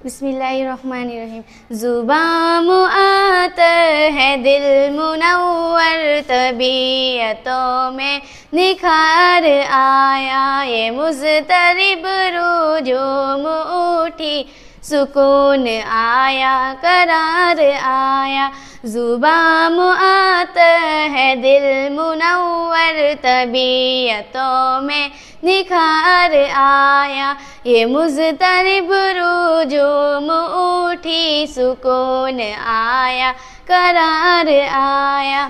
بسم اللہ الرحمن الرحیم. زباں معطر ہے دل منور طبیعتوں میں نکھار آیا یہ مضطرب رجوم اٹھی سکون آیا قرار آیا. زباں معطر ہے دل منور طبیعتوں میں نکھار آیا یہ مضطرب رجوم اٹھی سکون آیا قرار آیا.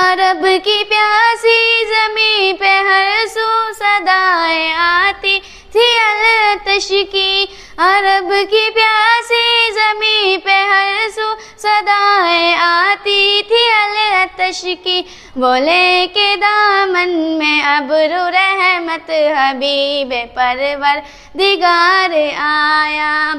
عرب کی پیاسی زمین پہ ہر سو صدائیں آتی تھی التش کی. عرب کی پیاسی زمین پہ ہر سو صدائیں آتی تھی التش کی. وہ لے کے دامن میں ابر رحمت حبیب پروردگار آیا.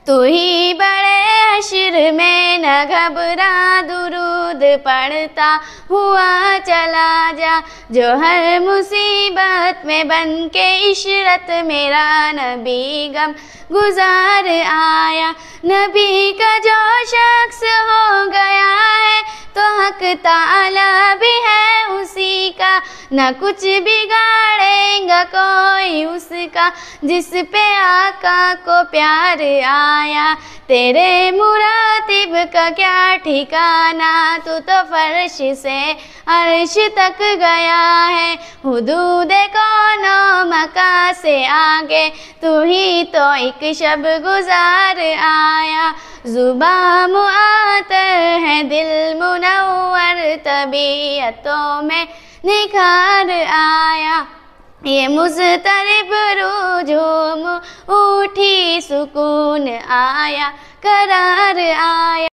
تو ہی بڑے حشر میں نہ گھبرا درود پڑھتا ہوا چلا جا جو ہر مصیبت میں بن کے عشرت میرا نبی غم گزار آیا. نبی کا جو شخص ہو گیا ہے تو حق تعالی بھی ہے اسی کا نہ کچھ بگاڑیں گا کوئی اس کا جس پہ آقا کو پیار آیا. تیرے مراتب کا کیا ٹھکانہ تو فرش سے عرش تک گیا ہے. حدود کون و مکان سے آگے تو ہی تو ایک شب گزار آیا. زباں معطر ہے دل منور طبیعتوں میں نکھار آیا یہ مضطرب رجوم اٹھی سکون آیا قرار آیا.